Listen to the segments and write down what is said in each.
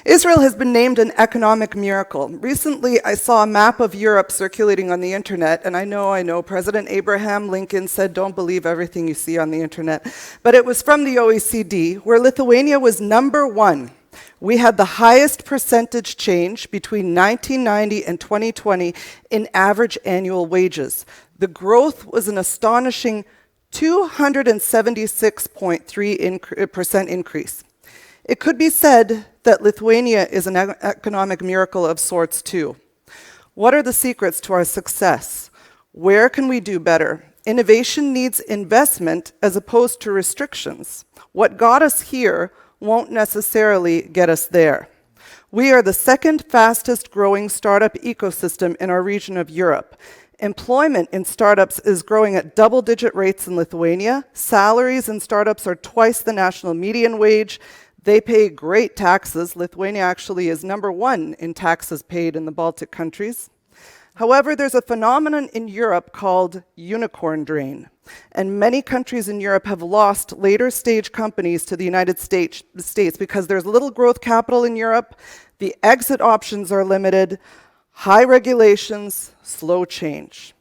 Israel has been named an economic miracle. Recently, I saw a map of Europe circulating on the internet, and I know, President Abraham Lincoln said, don't believe everything you see on the internet. But it was from the OECD, where Lithuania was #1. We had the highest percentage change between 1990 and 2020 in average annual wages. The growth was an astonishing 276.3% increase. It could be said that Lithuania is an economic miracle of sorts too. What are the secrets to our success? Where can we do better? Innovation needs investment as opposed to restrictions. What got us here won't necessarily get us there. We are the second fastest growing startup ecosystem in our region of Europe. Employment in startups is growing at double-digit rates in Lithuania. Salaries in startups are twice the national median wage. They pay great taxes. Lithuania actually is #1 in taxes paid in the Baltic countries. However, there's a phenomenon in Europe called unicorn drain. And many countries in Europe have lost later stage companies to the United States because there's little growth capital in Europe, the exit options are limited, high regulations, slow change.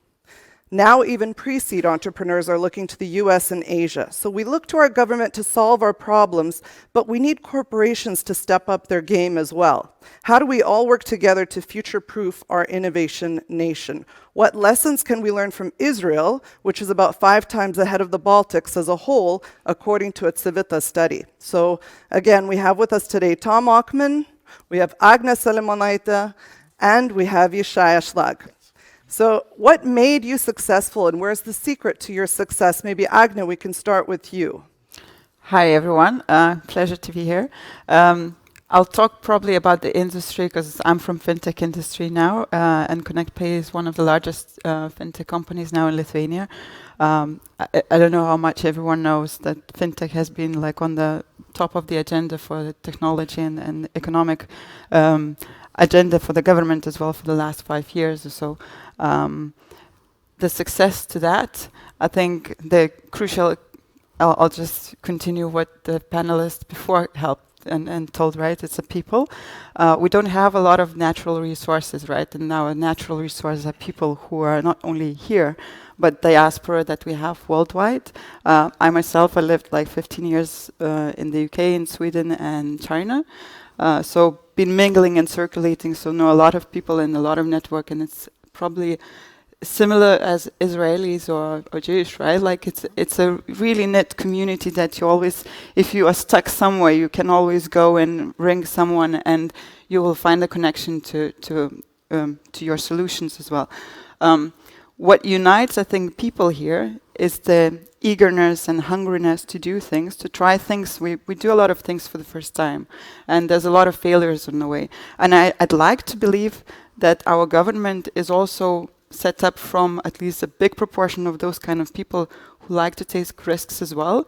Now even pre-seed entrepreneurs are looking to the US and Asia. So we look to our government to solve our problems, but we need corporations to step up their game as well. How do we all work together to future-proof our innovation nation? What lessons can we learn from Israel, which is about 5 times ahead of the Baltics as a whole, according to a Civita study? So again, we have with us today Tom Okman, we have Agnė Selemonaitė, and we have Yishai Ashlang. So what made you successful, and where's the secret to your success? Maybe Agnė, we can start with you. Hi, everyone. Pleasure to be here. I'll talk probably about the industry because I'm from fintech industry now, and ConnectPay is one of the largest fintech companies now in Lithuania. I don't know how much everyone knows that fintech has been like on the top of the agenda for the technology and economic agenda for the government as well for the last 5 years or so. The success to that, I think the crucial, I'll just continue what the panelists before helped and told, right? It's the people. We don't have a lot of natural resources, right? And now natural resources are people who are not only here, but diaspora that we have worldwide. I myself, I lived like 15 years in the UK, in Sweden and China. So been mingling and circulating, so know a lot of people and a lot of network, and it's probably similar as Israelis or Jewish, right? Like it's a really knit community that you always, if you are stuck somewhere, you can always go and ring someone, and you will find a connection to your solutions as well. What unites, I think, people here is the eagerness and hungriness to do things, to try things. We do a lot of things for the first time, and there's a lot of failures on the way. And I'd like to believe that our government is also set up from at least a big proportion of those kind of people who like to take risks as well.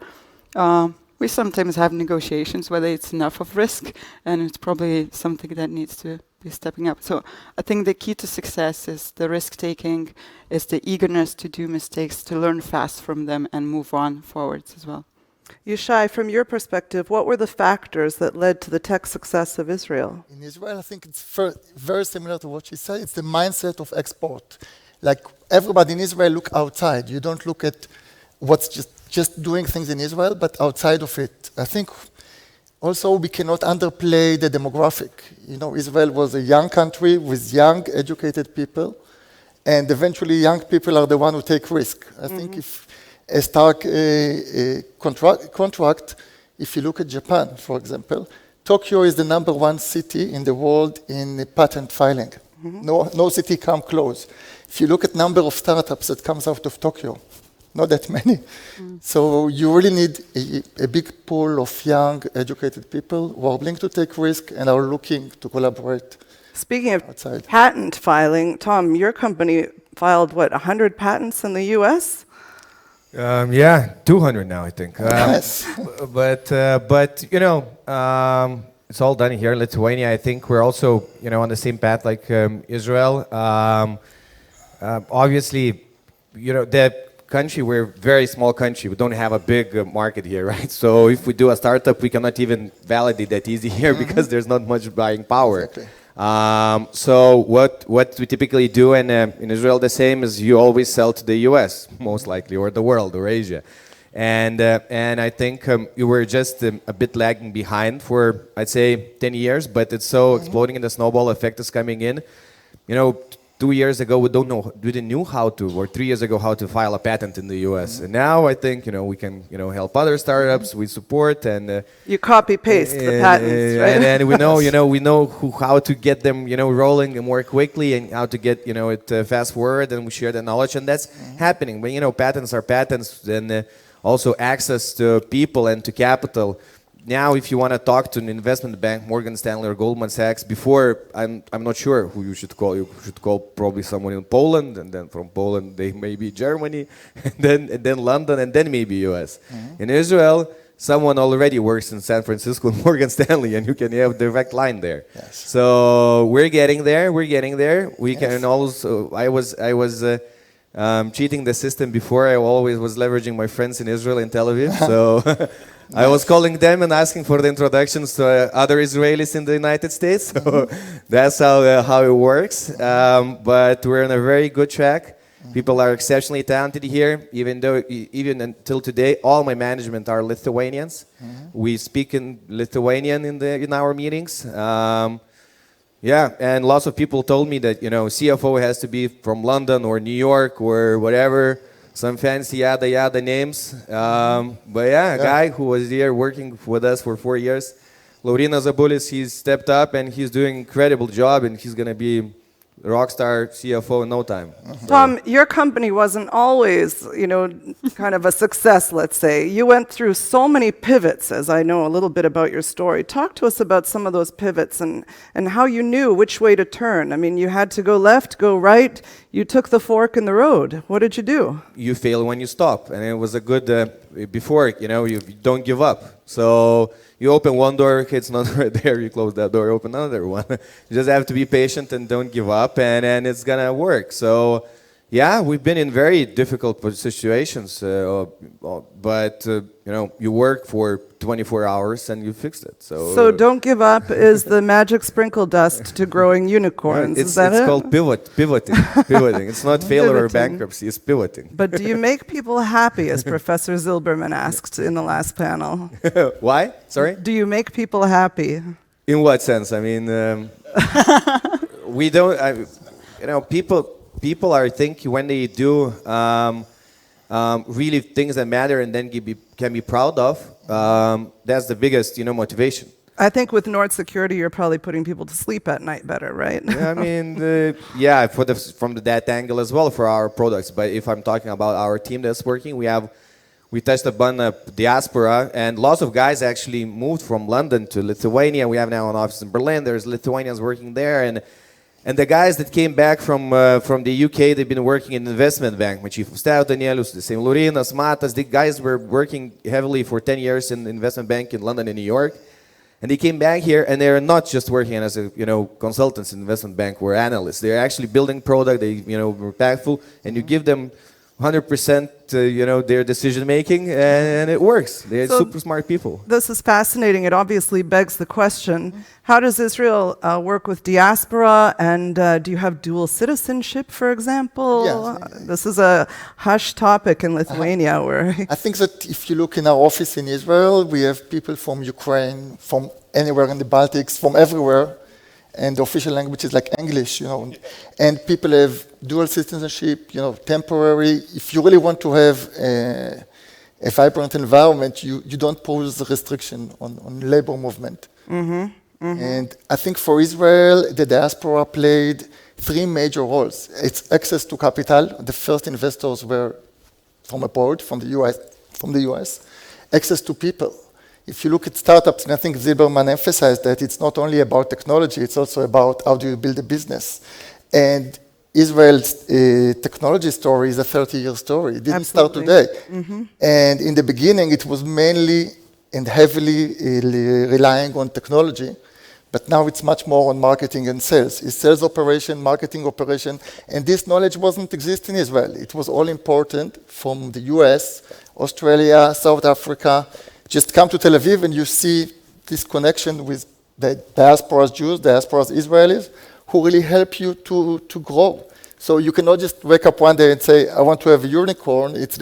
We sometimes have negotiations whether it's enough of risk, and it's probably something that needs to be stepping up. So I think the key to success is the risk-taking, is the eagerness to do mistakes, to learn fast from them and move on forwards as well. Yishai, from your perspective, what were the factors that led to the tech success of Israel? In Israel, I think it's very similar to what she said. It's the mindset of export. Like everybody in Israel look outside. You don't look at what's just doing things in Israel, but outside of it. I think also we cannot underplay the demographic. You know, Israel was a young country with young, educated people, and eventually young people are the one who take risk. I think if a stark contract, if you look at Japan, for example, Tokyo is the #1 city in the world in patent filing. No city come close. If you look at number of startups that comes out of Tokyo, not that many. So you really need a big pool of young, educated people who are willing to take risk and are looking to collaborate. Speaking of outside. Patent filing, Tom, your company filed, 100 patents in the US? Yeah, 200 now, I think. Yes. But you know, it's all done here in Lithuania. I think we're also, on the same path like Israel. Obviously, the country, we're a very small country. We don't have a big market here, right? So if we do a startup, we cannot even validate that easy here because there's not much buying power. Exactly. So what we typically do in Israel, the same is you always sell to the US, most likely, or the world, or Asia. And I think you were just a bit lagging behind for, I'd say, 10 years, but it's so exploding and the snowball effect is coming in. 2 years ago, we didn't know how to, or 3 years ago, how to file a patent in the US. And now I think, we can, help other startups, we support and... You copy-paste the patents, right? And we know how to get them, rolling more quickly and how to get, it fast forward, and we share the knowledge, and that's happening. But, patents are patents, and also access to people and to capital. Now, if you want to talk to an investment bank, Morgan Stanley or Goldman Sachs, before, I'm not sure who you should call. You should call probably someone in Poland, and then from Poland, they may be Germany, and then London, and then maybe US. In Israel, someone already works in San Francisco, Morgan Stanley, and you can have a direct line there. Yes. So we're getting there. We can also, I was cheating the system before. I always was leveraging my friends in Israel and Tel Aviv. So I was calling them and asking for the introductions to other Israelis in the United States. So that's how it works. But we're on a very good track. People are exceptionally talented here. Even until today, all my management are Lithuanians. We speak in Lithuanian in our meetings. Yeah, and lots of people told me that, CFO has to be from London or New York or whatever, some fancy yada names. But a guy who was here working with us for 4 years, Laurynas Zabulis, he's stepped up and he's doing an incredible job, and he's going to be a rock star CFO in no time. Tom, your company wasn't always, kind of a success, let's say. You went through so many pivots, as I know a little bit about your story. Talk to us about some of those pivots and how you knew which way to turn. I mean, you had to go left, go right. You took the fork in the road. What did you do? You fail when you stop. And it was a good, before, you don't give up. So you open one door, it's not right there, you close that door, open another one. You just have to be patient and don't give up, and it's going to work. So, yeah, we've been in very difficult situations, but, you work for 24 hours and you fixed it. So don't give up is the magic sprinkle dust to growing unicorns. It's is that it? Called pivoting. It's not failure or bankruptcy, it's pivoting. But do you make people happy, as Professor Zilberman asked in the last panel? Why? Sorry? Do you make people happy? In what sense? I mean, we don't, people are thinking when they do really things that matter and then can be proud of, that's the biggest, motivation. I think with Nord Security, you're probably putting people to sleep at night better, right? Yeah, I mean, from that angle as well for our products. But if I'm talking about our team that's working, we touched upon diaspora, and lots of guys actually moved from London to Lithuania. We have now an office in Berlin. There's Lithuanians working there, and the guys that came back from the UK, they've been working in investment bank. My chief of staff, Danielius, the same Laurynas, Matas. The guys were working heavily for 10 years in investment bank in London and New York. And they came back here, and they're not just working as consultants in investment bank or analysts. They're actually building product. They were impactful, and you give them 100% their decision making, and it works. They're super smart people. This is fascinating. It obviously begs the question: how does Israel work with diaspora, and do you have dual citizenship, for example? Yes. This is a hush topic in Lithuania. Where I think that if you look in our office in Israel, we have people from Ukraine, from anywhere in the Baltics, from everywhere. And the official language is like English, and people have dual citizenship, temporary. If you really want to have a vibrant environment, you don't pose a restriction on labor movement. And I think for Israel, the diaspora played 3 major roles. It's access to capital. The first investors were from abroad, from the US. Access to people. If you look at startups, and I think Zilberman emphasized that it's not only about technology, it's also about how do you build a business. And Israel's technology story is a 30-year story. It didn't start today. And in the beginning, it was mainly and heavily relying on technology. But now it's much more on marketing and sales. It's sales operation, marketing operation, and this knowledge wasn't exist in Israel. It was all important from the US, Australia, South Africa. Just come to Tel Aviv and you see this connection with the diaspora's Jews, diaspora's Israelis, who really help you to grow. So you cannot just wake up one day and say, I want to have a unicorn. It's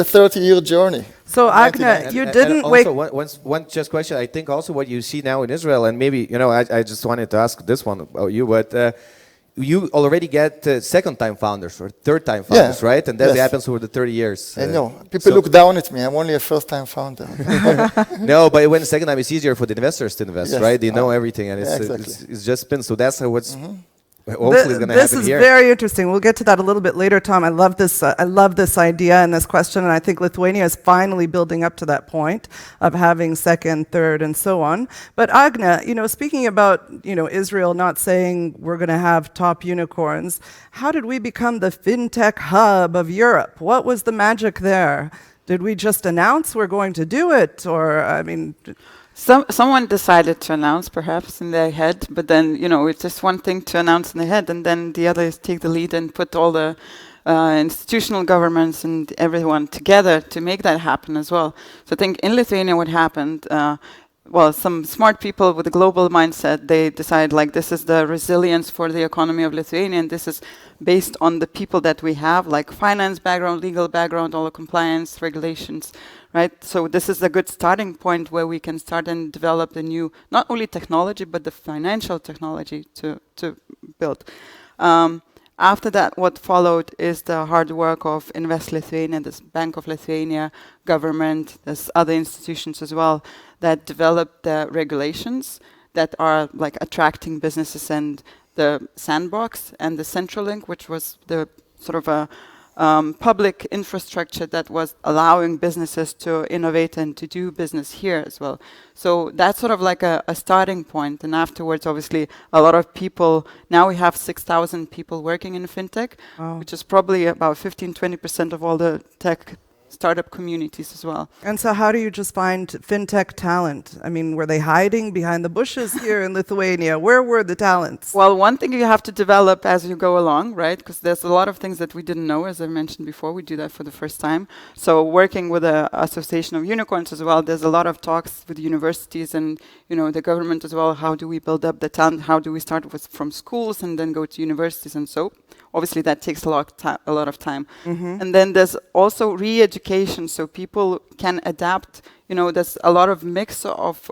a 30-year journey. So Agnė, you didn't wake... Also, one just question. I think also what you see now in Israel, and maybe, I just wanted to ask this one about you, but you already get second-time founders or third-time founders, right? And that happens over the 30 years. I know. People look down at me. I'm only a first-time founder. No, but when the second time, it's easier for the investors to invest, right? They know everything, and exactly. it's just been. So that's how it's... Hopefully, it's going to happen This is here. very interesting. We'll get to that a little bit later, Tom. I love this. I love this idea and this question, and I think Lithuania is finally building up to that point of having second, third, and so on. But Agnė, speaking about Israel not saying we're going to have top unicorns, how did we become the fintech hub of Europe? What was the magic there? Did we just announce we're going to do it, or Someone decided to announce, perhaps, in their head, but then, it's just one thing to announce in the head, and then the others take the lead and put all the institutional governments and everyone together to make that happen as well. So I think in Lithuania what happened, some smart people with a global mindset, they decide this is the resilience for the economy of Lithuania, and this is based on the people that we have, like finance background, legal background, all the compliance, regulations, right? So this is a good starting point where we can start and develop the new, not only technology, but the financial technology to build. After that, what followed is the hard work of Invest Lithuania, this Bank of Lithuania, government, there's other institutions as well that developed the regulations that are attracting businesses, and the sandbox and the central link, which was the sort of a public infrastructure that was allowing businesses to innovate and to do business here as well. So that's sort of a starting point. And afterwards, obviously, a lot of people, now we have 6,000 people working in fintech, which is probably about 15-20% of all the tech startup communities as well. And so how do you just find fintech talent? Were they hiding behind the bushes here in Lithuania? Where were the talents? Well, one thing you have to develop as you go along, right? Because there's a lot of things that we didn't know, as I mentioned before. We do that for the first time. So working with the Association of Unicorns as well, there's a lot of talks with universities and the government as well. How do we build up the talent? How do we start from schools and then go to universities and so? Obviously, that takes a lot of time. Mm-hmm. And then there's also re-education, so people can adapt. There's a lot of mix of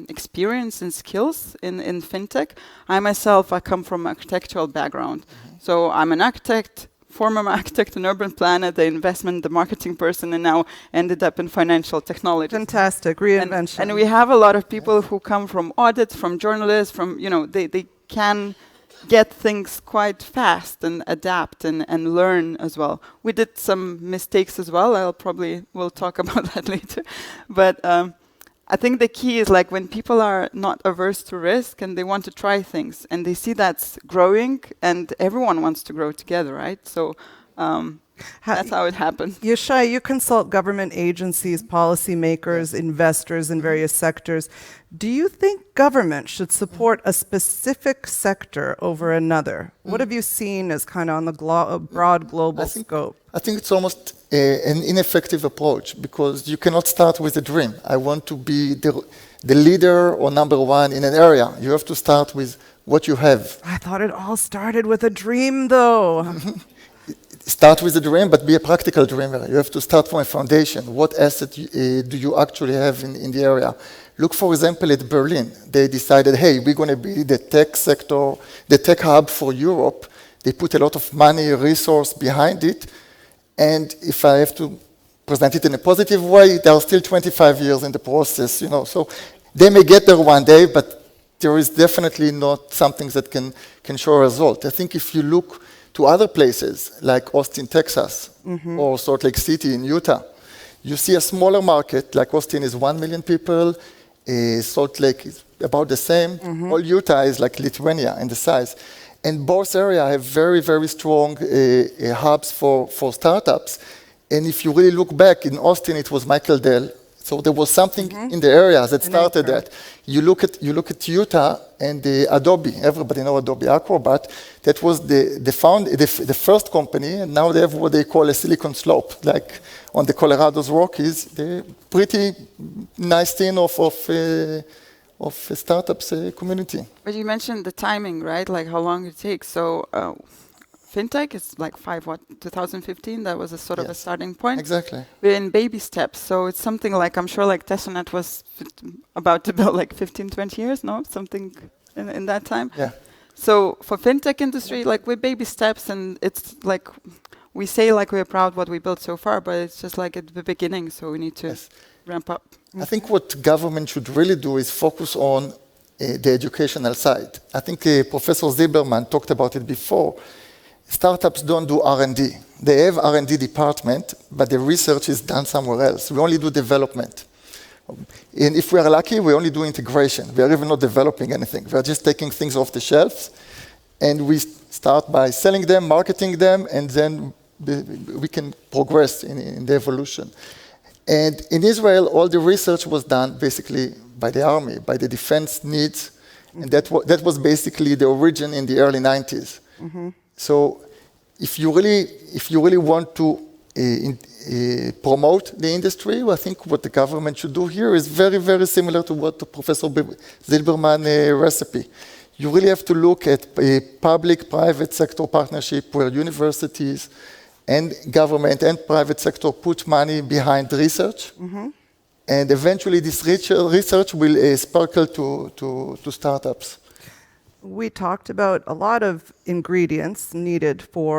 experience and skills in fintech. I myself, I come from architectural background. Mm-hmm. So I'm an architect, former architect, an urban planner, the investment, the marketing person, and now ended up in financial technology. Fantastic, reinvention. And we have a lot of people who come from audit, from journalists, from, they can get things quite fast and adapt and learn as well. We did some mistakes as well. We'll talk about that later. But I think the key is when people are not averse to risk and they want to try things and they see that's growing and everyone wants to grow together, right? So that's how it happens. Yishai, you consult government agencies, policymakers, investors in various sectors. Do you think government should support a specific sector over another? What have you seen as kind of on the broad global scope? I think it's almost an ineffective approach because you cannot start with a dream. I want to be the leader or number one in an area. You have to start with what you have. I thought it all started with a dream, though. Start with a dream, but be a practical dreamer. You have to start from a foundation. What asset do you actually have in the area? Look, for example, at Berlin. They decided, hey, we're going to be the tech sector, the tech hub for Europe. They put a lot of money, resource behind it. And if I have to present it in a positive way, there are still 25 years in the process, So they may get there one day, but there is definitely not something that can show a result. I think if you look to other places like Austin, Texas, or Salt Lake City in Utah, you see a smaller market, like Austin is 1 million people, Salt Lake is about the same, all Utah is like Lithuania in the size. And both areas have very, very strong hubs for startups. And if you really look back, in Austin it was Michael Dell, So there was something in the area that An started anchor. that. You look at Utah and the Adobe. Everybody know Adobe Acrobat. That was the first company, and now they have what they call a Silicon Slope, like on the Colorado's Rockies. They're pretty nice thing of a startups community. But you mentioned the timing, right? Like how long it takes. So fintech is like 2015. That was a sort of a Yes. starting point. Exactly. We're in baby steps. So it's something like, I'm sure like Tesonet was about to build like 15, 20 years, no? Something in that time. Yeah. So for fintech industry, like we're baby steps, and it's like, we say like we're proud what we built so far, but it's just like at the beginning. So we need to Yes. ramp up. I think what government should really do is focus on the educational side. I think Professor Zilberman talked about it before. Startups don't do R&D. They have R&D department, but the research is done somewhere else. We only do development. And if we are lucky, we only do integration. We are even not developing anything. We are just taking things off the shelves, and we start by selling them, marketing them, and then we can progress in the evolution. And in Israel, all the research was done basically by the army, by the defense needs, and that was basically the origin in the early 90s. So if you really want to promote the industry, I think what the government should do here is very, very similar to what Professor Zilberman recipe. You really have to look at a public-private sector partnership where universities and government and private sector put money behind research. And eventually this research will sparkle to startups. We talked about a lot of ingredients needed for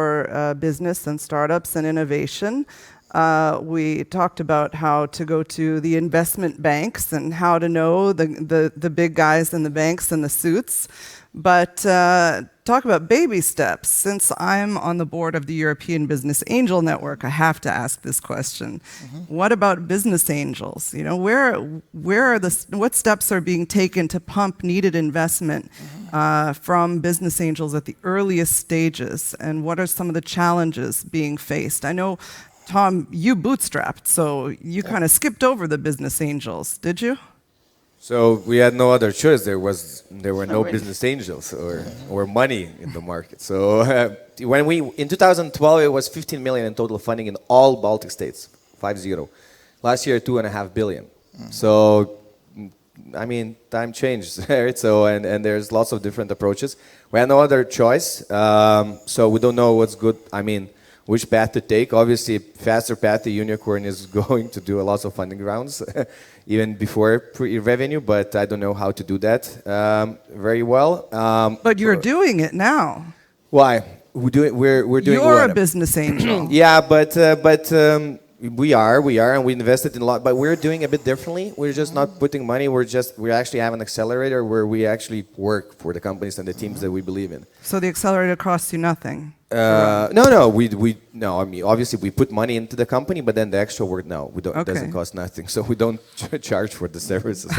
business and startups and innovation. We talked about how to go to the investment banks and how to know the big guys in the banks and the suits. But talk about baby steps. Since I'm on the board of the European Business Angel Network, I have to ask this question. What about business angels? You know, what steps are being taken to pump needed investment from business angels at the earliest stages? And what are some of the challenges being faced? I know, Tom, you bootstrapped, so you kind of skipped over the business angels, did you? So we had no other choice. There were no way. business angels or money in the market. So in 2012 it was 15 million in total funding in all Baltic states, 50. Last year 2.5 billion. So I mean, time changed, right? So and there's lots of different approaches. We had no other choice. So we don't know what's good. I mean, which path to take. Obviously, faster path to unicorn is going to do a lot of funding rounds, even before pre-revenue, but I don't know how to do that very well. But you're doing it now. Why? We're doing You're what? a business angel. Yeah, but we are, and we invested in a lot, but we're doing a bit differently. We're just not putting money. We actually have an accelerator where we actually work for the companies and the teams that we believe in. So the accelerator costs you nothing. No. I mean, obviously we put money into the company, but then the extra work, no, we don't. It doesn't cost nothing. So we don't charge for the services.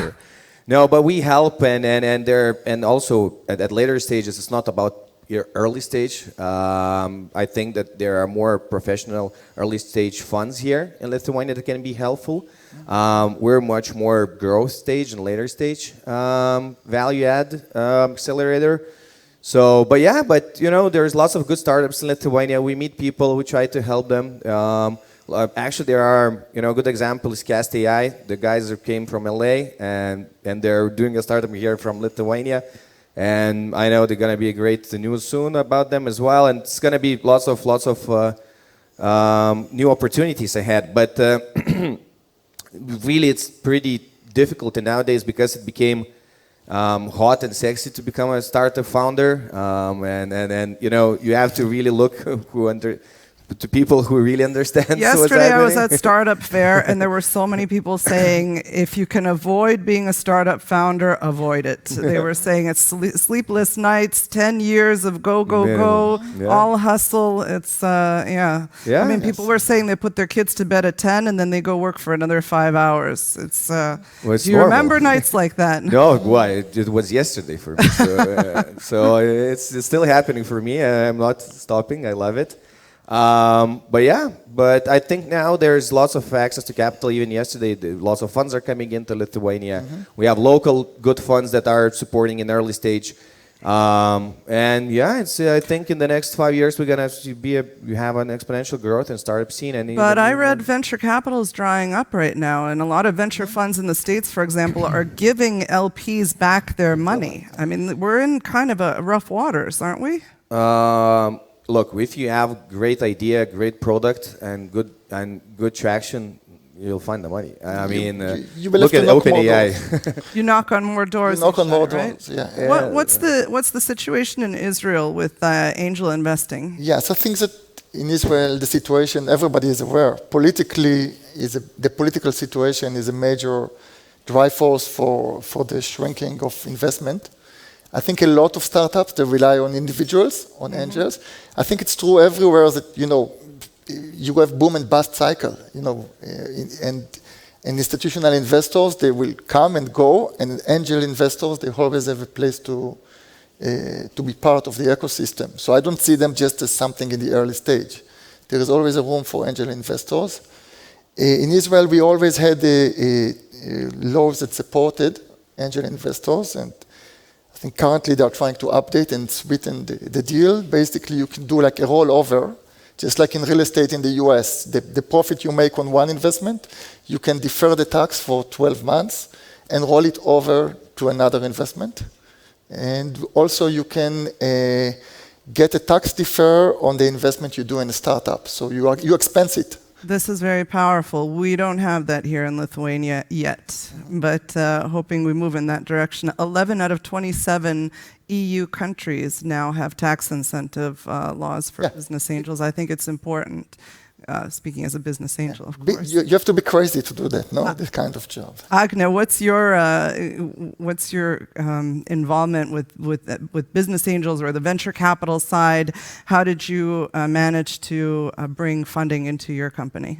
No, but we help, and also at later stages, it's not about your early stage. I think that there are more professional early stage funds here in Lithuania that can be helpful. We're much more growth stage and later stage value add accelerator. So, but you know, there's lots of good startups in Lithuania. We meet people, we try to help them. Actually, there are, you know, a good example is Cast AI. The guys that came from LA and they're doing a startup here from Lithuania. And I know they're going to be great news soon about them as well. And it's going to be lots of new opportunities ahead. But really, it's pretty difficult nowadays because it became hot and sexy to become a startup founder, and you know, you have to really look to people who really understand. Yesterday I was at Startup Fair and there were so many people saying, if you can avoid being a startup founder, avoid it. They were saying it's sleepless nights, 10 years of go, all hustle. It's, I mean, people were saying they put their kids to bed at 10 and then they go work for another 5 hours. It's, well, it's do you normal. remember nights like that? No, why? It was yesterday for me. So, so it's still happening for me. I'm not stopping. I love it. But I think now there's lots of access to capital. Even yesterday, lots of funds are coming into Lithuania. We have local good funds that are supporting in early stage. I think in the next 5 years we're gonna have an exponential growth and startup scene. But I read venture capital is drying up right now, and a lot of venture funds in the States, for example, are giving LPs back their money. I mean, we're in kind of a rough waters, aren't we? Look, if you have great idea, great product, and good traction, you'll find the money. I mean, you will look have at to knock more OpenAI. doors. You knock on more doors. You knock on more right? doors, yeah. What's the situation in Israel with angel investing? Yes, I think that in Israel, the situation, everybody is aware. Politically, the political situation is a major drive force for the shrinking of investment. I think a lot of startups, they rely on individuals, on angels. I think it's true everywhere that, you have boom and bust cycle, and institutional investors, they will come and go, and angel investors, they always have a place to be part of the ecosystem. So I don't see them just as something in the early stage. There is always a room for angel investors. In Israel, we always had laws that supported angel investors, and I think currently they are trying to update and sweeten the deal. Basically, you can do like a rollover, just like in real estate in the US. The profit you make on one investment, you can defer the tax for 12 months and roll it over to another investment. And also you can get a tax defer on the investment you do in a startup. So you expense it. This is very powerful. We don't have that here in Lithuania yet, but hoping we move in that direction. 11 out of 27 EU countries now have tax incentive laws for business angels. I think it's important, speaking as a business angel, of course. You have to be crazy to do that, no? This kind of job. Agnė, what's your involvement with business angels or the venture capital side? How did you manage to bring funding into your company?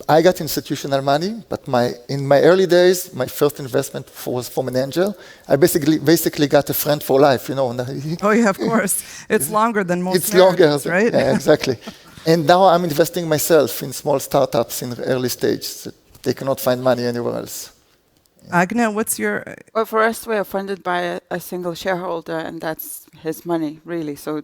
I got institutional money, but in my early days, my first investment was from an angel. I basically got a friend for life, Oh yeah, of course. It's longer than most. It's longer, right? Yeah, exactly. And now I'm investing myself in small startups in the early stage. They cannot find money anywhere else. Agnė, what's your... Well, for us, we are funded by a single shareholder, and that's his money, really. So,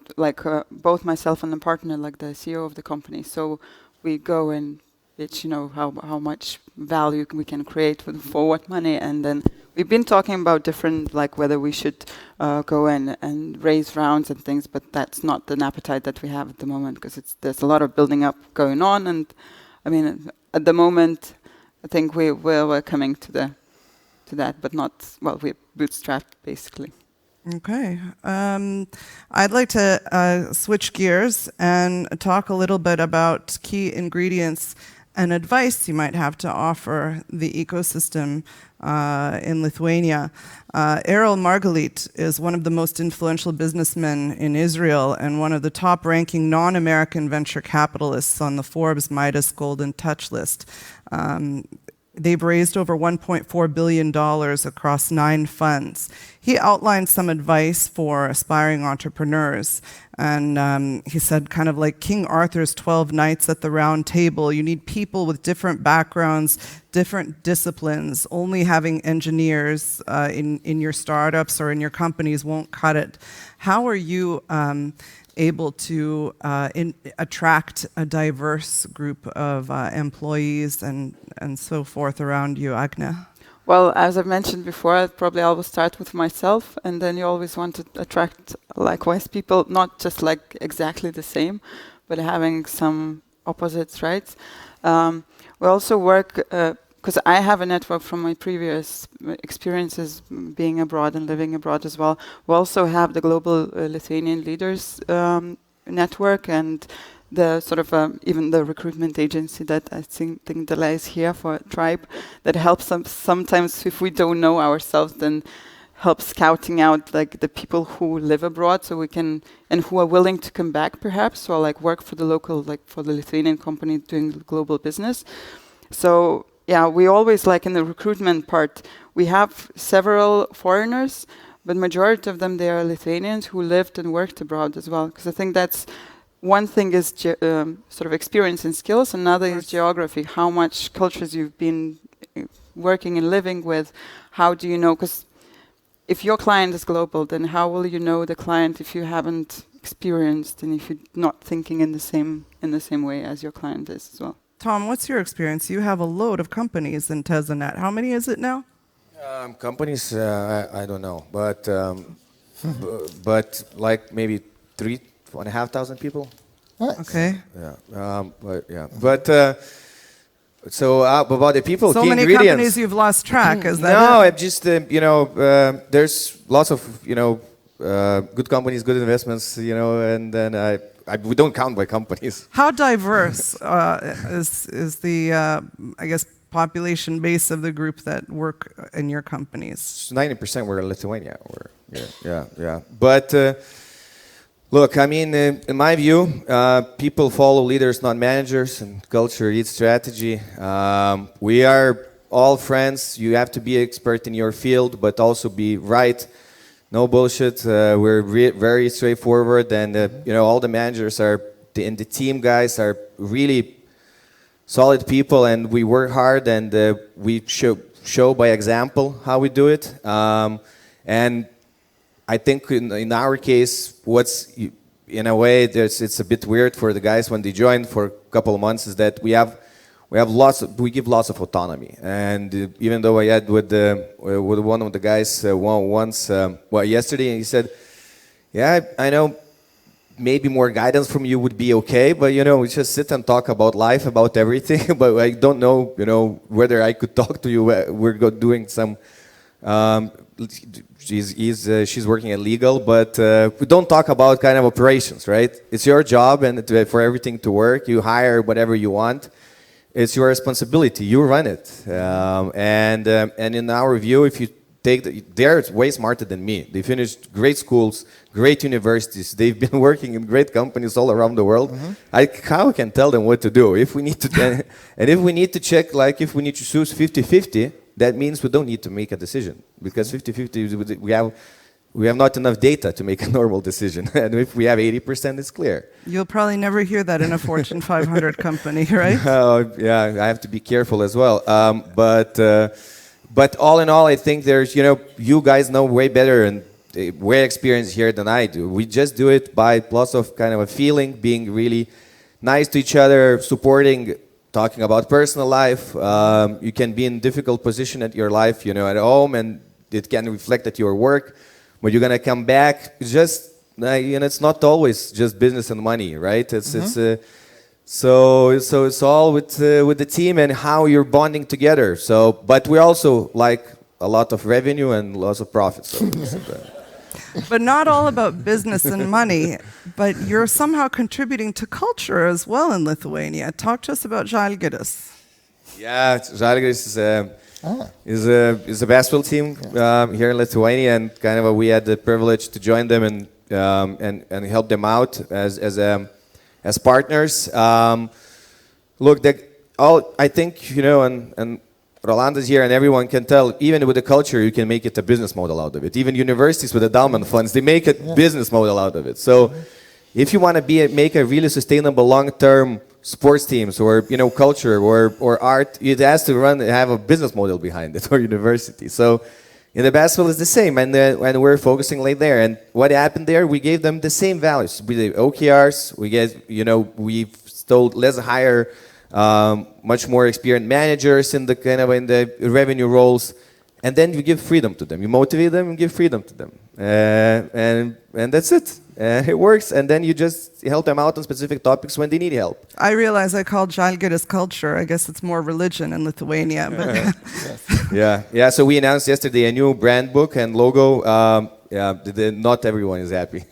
both myself and the partner, like the CEO of the company. So we go and pitch, how much value we can create for what money, and then we've been talking about different, whether we should go in and raise rounds and things, but that's not an appetite that we have at the moment, because there's a lot of building up going on, and I mean, at the moment, I think we're coming to that, but not, we're bootstrapped, basically. Okay. I'd like to switch gears and talk a little bit about key ingredients and advice you might have to offer the ecosystem in Lithuania. Errol Margalit is one of the most influential businessmen in Israel and one of the top-ranking non-American venture capitalists on the Forbes Midas Golden Touch list. They've raised over $1.4 billion across 9 funds. He outlined some advice for aspiring entrepreneurs. And he said, kind of like King Arthur's 12 knights at the round table, you need people with different backgrounds, different disciplines. Only having engineers in your startups or in your companies won't cut it. How are you able to attract a diverse group of employees and so forth around you, Agnė? Well, as I've mentioned before, I will start with myself, and then you always want to attract likewise people, not just exactly the same, but having some opposites, right? We also work, because I have a network from my previous experiences being abroad and living abroad as well. We also have the Global Lithuanian Leaders Network and the sort of even the recruitment agency that I think lies here for Tribe that helps us sometimes if we don't know ourselves, then help scouting out the people who live abroad, so we can, and who are willing to come back perhaps, or work for the local, for the Lithuanian company doing global business. So yeah, we always in the recruitment part, we have several foreigners, but majority of them, they are Lithuanians who lived and worked abroad as well, because I think that's one thing is sort of experience and skills, another is geography. How much cultures you've been working and living with. How do you know? Because if your client is global, then how will you know the client if you haven't experienced and if you're not thinking in the same way as your client is as well? Tom, what's your experience? You have a load of companies in Tesonet. How many is it now? Companies, I don't know, but but like maybe 3,500 people. Nice. Okay. So about the people, So key many ingredients. companies you've lost track. Is that No, it? I'm just there's lots of good companies, good investments, and then we don't count by companies. How diverse is the I guess population base of the group that work in your companies? 90% were in Lithuania. Yeah. But look, I mean, in my view, people follow leaders, not managers, and culture eats strategy. We are all friends. You have to be an expert in your field, but also be right. No bullshit. We're very straightforward, and all the managers and the team guys are really solid people, and we work hard, and we show by example how we do it. And I think in our case, in a way, it's a bit weird for the guys when they join for a couple of months is that we give lots of autonomy. And even though I had with one of the guys once, yesterday, and he said, "Yeah, I know maybe more guidance from you would be okay, but we just sit and talk about life, about everything. But I don't know, whether I could talk to you. We're doing some." She's working at legal, but we don't talk about kind of operations, right? It's your job, and for everything to work, you hire whatever you want. It's your responsibility. You run it, and in our view, if you they're way smarter than me. They finished great schools, great universities. They've been working in great companies all around the world. How I can tell them what to do? If we need to, and if we need to check, like if we need to choose 50-50. That means we don't need to make a decision, because 50-50 we have not enough data to make a normal decision. And if we have 80%, it's clear. You'll probably never hear that in a Fortune 500 company, right? Yeah, I have to be careful as well. But all in all, I think there's, you guys know way better and way experienced here than I do. We just do it by lots of kind of a feeling, being really nice to each other, supporting, talking about personal life. You can be in difficult position at your life, at home, and it can reflect at your work. But you're gonna come back. It's just, it's not always just business and money, right? So it's all with the team and how you're bonding together. So, but we also like a lot of revenue and lots of profits. But not all about business and money, but you're somehow contributing to culture as well in Lithuania. Talk to us about Žalgiris. Yeah, Žalgiris is a basketball team here in Lithuania, and kind of we had the privilege to join them and help them out as partners. Look, I think and Roland is here, and everyone can tell, even with the culture, you can make it a business model out of it. Even universities with the endowment funds, they make a business model out of it. So if you want to make a really sustainable long-term sports teams or culture or art, it has to have a business model behind it, or university. So in the basketball, it's the same, and we're focusing right there. And what happened there, we gave them the same values. We did OKRs. We've told let's hire much more experienced managers in the revenue roles, and then you give freedom to them. You motivate them and give freedom to them, and that's it. It works, and then you just help them out on specific topics when they need help. I realize I called Žalgiris culture. I guess it's more religion in Lithuania. But Yeah. So we announced yesterday a new brand book and logo. Not everyone is happy.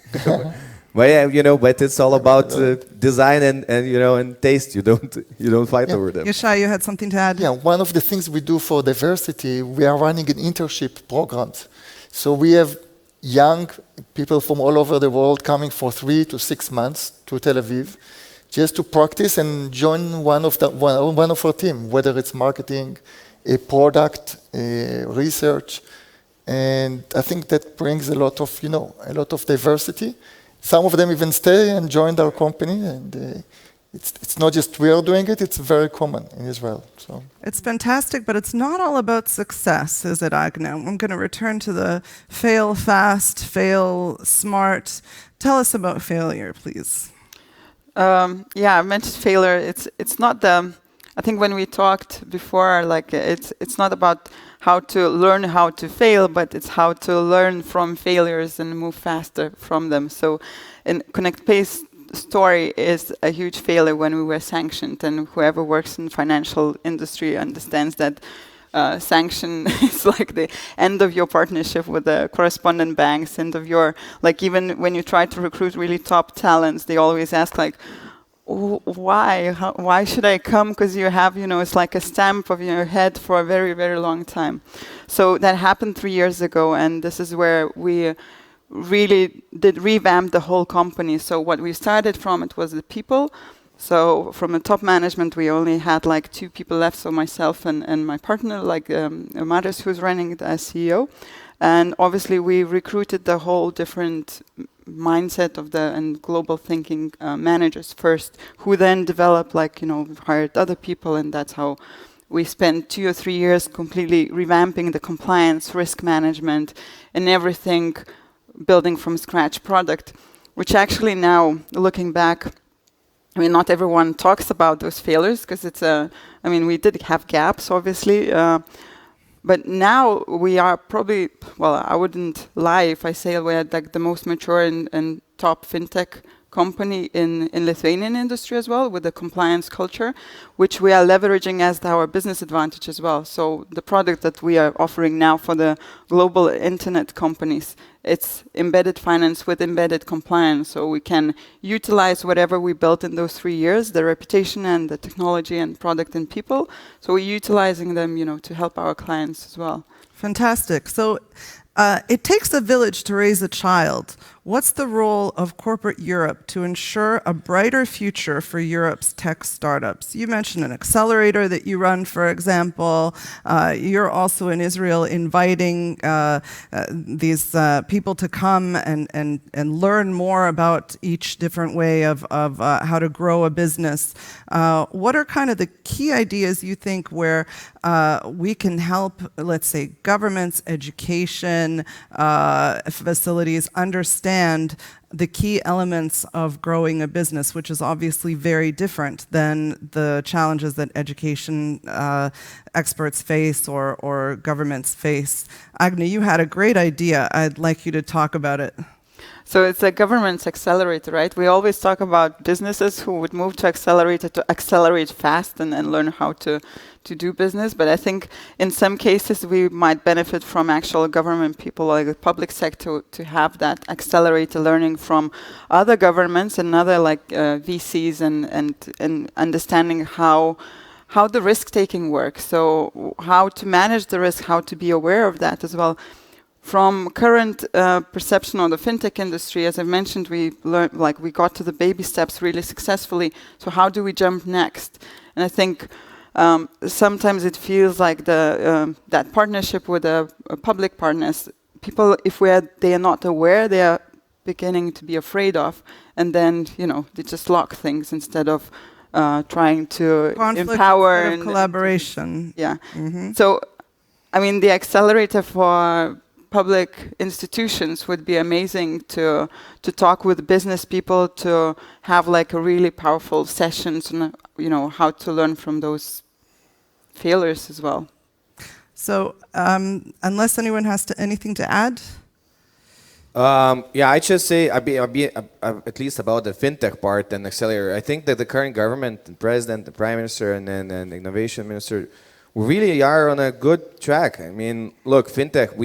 But but it's all about design and taste. You don't fight over them. Yishai, you had something to add? Yeah, one of the things we do for diversity, we are running an internship programs. So we have young people from all over the world coming for 3 to 6 months to Tel Aviv, just to practice and join one of our team, whether it's marketing, a product, research, and I think that brings a lot of diversity. some of them even stay and joined our company, and it's not just we are doing it, it's very common in Israel. So It's fantastic, but it's not all about success, is it, Agnė? I'm going to return to the fail fast, fail smart. Tell us about failure, please. I mentioned failure. It's not the. I think when we talked before, like it's not about how to learn how to fail, but it's how to learn from failures and move faster from them. So, in ConnectPay's story is a huge failure when we were sanctioned, and whoever works in financial industry understands that sanction is like the end of your partnership with the correspondent banks, end of your, like, even when you try to recruit really top talents, they always ask like, why should I come? Because you have, it's like a stamp of your head for a very, very long time. So that happened 3 years ago, and this is where we really did revamp the whole company. So what we started from, it was the people. So from the top management, we only had like 2 people left, so myself and my partner, like Marius, who's running it as CEO. And obviously we recruited the whole different mindset of the and global thinking managers first, who then developed hired other people, and that's how we spent 2 or 3 years completely revamping the compliance, risk management, and everything, building from scratch product, which actually now, looking back, I mean, not everyone talks about those failures because we did have gaps, obviously, but now we are probably, I wouldn't lie if I say we're like the most mature and top fintech company in Lithuanian industry as well, with the compliance culture, which we are leveraging as our business advantage as well. So the product that we are offering now for the global internet companies, it's embedded finance with embedded compliance. So we can utilize whatever we built in those 3 years, the reputation and the technology and product and people. So we're utilizing them, to help our clients as well. Fantastic. So it takes a village to raise a child. What's the role of corporate Europe to ensure a brighter future for Europe's tech startups? You mentioned an accelerator that you run, for example. You're also in Israel inviting these people to come and learn more about each different way of how to grow a business. What are kind of the key ideas you think where we can help, let's say, governments, education, facilities understand the key elements of growing a business, which is obviously very different than the challenges that education experts face or governments face? Agnė, you had a great idea. I'd like you to talk about it. So it's a government's accelerator, right? We always talk about businesses who would move to accelerator to accelerate fast and learn how to do business. But I think in some cases we might benefit from actual government people, like the public sector, to have that accelerator learning from other governments and other VCs and understanding how the risk-taking works. So how to manage the risk, how to be aware of that as well. From current perception on the fintech industry, as I mentioned, we learned, we got to the baby steps really successfully. So how do we jump next? And I think sometimes it feels like that partnership with public partners, people, if they are not aware, they are beginning to be afraid of, and then they just lock things instead of trying to Conflict empower and collaboration. Yeah. Mm-hmm. So, the accelerator for public institutions would be amazing to talk with business people, to have a really powerful sessions on how to learn from those failures as well. So unless anyone has anything to add? I just say at least about the fintech part and accelerator. I think that the current government, the president, the prime minister, and the innovation minister, we really are on a good track. Look, fintech,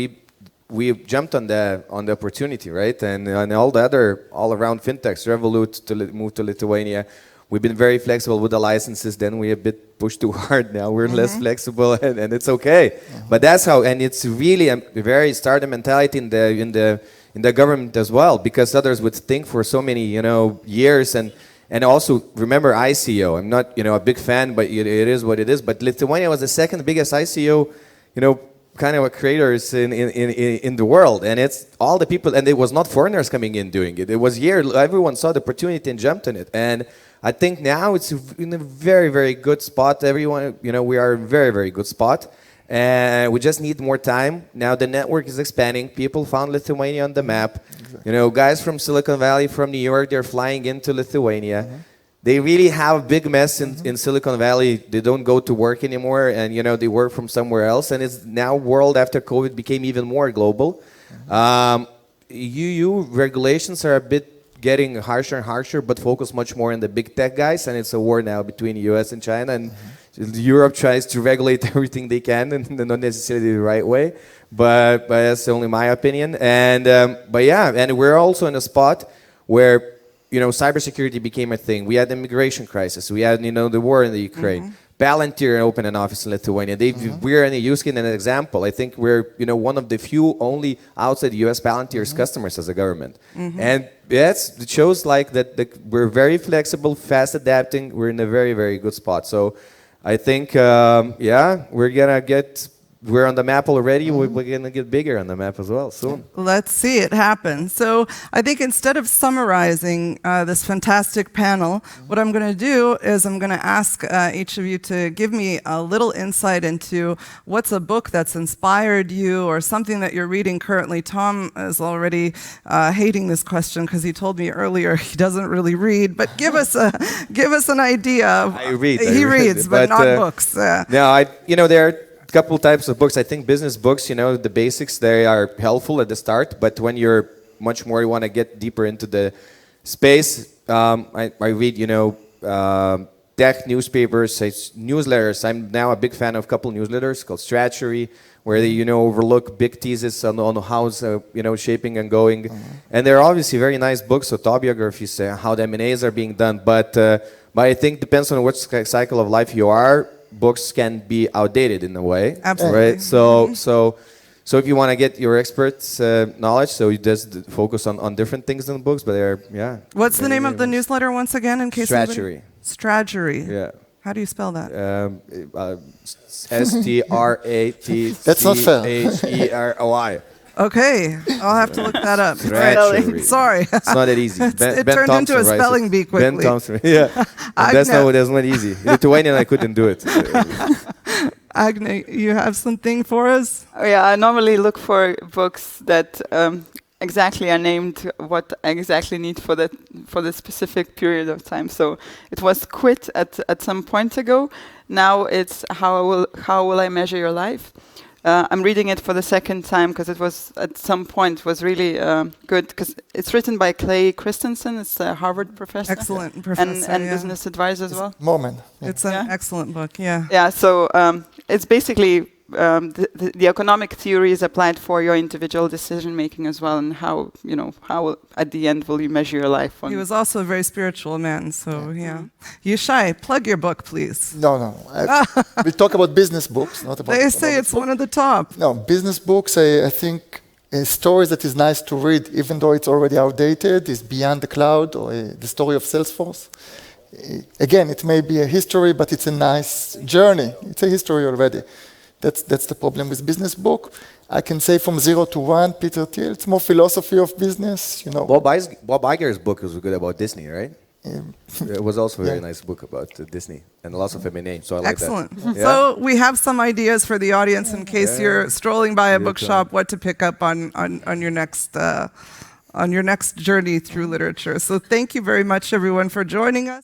we jumped on the opportunity, right? And all around fintechs, Revolut to move to Lithuania. We've been very flexible with the licenses. Then we a bit pushed too hard. Now we're less flexible, and it's okay. But that's how, and it's really a very startup mentality in the government as well, because others would think for so many years and also remember ICO. I'm not a big fan, but it is what it is. But Lithuania was the second biggest ICO kind of creators in the world, and it's all the people, and it was not foreigners coming in doing it. It was here. Everyone saw the opportunity and jumped on it, and I think now it's in a very, very good spot. Everyone, we are in a very, very good spot, and we just need more time. Now the network is expanding. People found Lithuania on the map. Exactly. Guys from Silicon Valley, from New York, they're flying into Lithuania. Mm-hmm. They really have a big mess in Silicon Valley. They don't go to work anymore, and they work from somewhere else. And it's now world after COVID became even more global. EU regulations are a bit getting harsher and harsher, but focus much more on the big tech guys. And it's a war now between US and China. And Europe tries to regulate everything they can, and not necessarily the right way. But that's only my opinion. And and we're also in a spot where cybersecurity became a thing. We had the immigration crisis. We had, the war in the Ukraine. Palantir opened an office in Lithuania. We're in a use case and an example. I think we're, one of the few only outside the US Palantir's customers as a government. And it shows like that we're very flexible, fast adapting. We're in a very, very good spot. So I think, we're on the map already. We're going to get bigger on the map as well soon. Let's see it happen. So I think instead of summarizing this fantastic panel, what I'm going to do is I'm going to ask each of you to give me a little insight into what's a book that's inspired you or something that you're reading currently. Tom is already hating this question because he told me earlier he doesn't really read. But give us an idea. I read. He reads, but not books. No, there are couple types of books. I think business books, the basics, they are helpful at the start, but when you're much more, you want to get deeper into the space, I read, tech newspapers, newsletters. I'm now a big fan of a couple newsletters called Strategy, where they, overlook big theses on how's, shaping and going. And they're obviously very nice books, autobiographies, how the M&As are being done, but I think depends on which cycle of life you are. Books can be outdated in a way. Absolutely. Right? So if you want to get your experts' knowledge, so you just focus on different things in the books, but they're, What's the name of the newsletter once again, in case Strategy. Strategy. Yeah. How do you spell that? STRATCHEROI. Okay, I'll have to look that up. Strategy. Sorry. It's not that easy. It turned into a spelling bee quickly. Ben Thompson, yeah. That's not easy. Lithuanian, I couldn't do it. Agnė, you have something for us? Oh, yeah, I normally look for books that exactly are named what I exactly need for the specific period of time. So it was Quit at some point ago. Now it's How Will I Measure Your Life? I'm reading it for the second time because it was at some point was really good because it's written by Clay Christensen. It's a Harvard professor. Excellent professor. And business advisor as well. Moment. Yeah. It's an excellent book, yeah. Yeah, so it's basically the economic theory is applied for your individual decision making as well, and how at the end will you measure your life on. He was also a very spiritual man, so yeah. Yishai, plug your book, please. No. We talk about business books, not about. They say it's one of the top. No, business books. I think stories that is nice to read, even though it's already outdated, is Beyond the Cloud or the story of Salesforce. Again, it may be a history, but it's a nice journey. It's a history already. That's the problem with business book. I can say From Zero to One, Peter Thiel. It's more philosophy of business, Bob Iger's book was good about Disney, right? It was also a very nice book about Disney and lots of M&A. So I like Excellent. that. So we have some ideas for the audience in case you're strolling by a bookshop, what to pick up on your next journey through literature. So thank you very much, everyone, for joining us.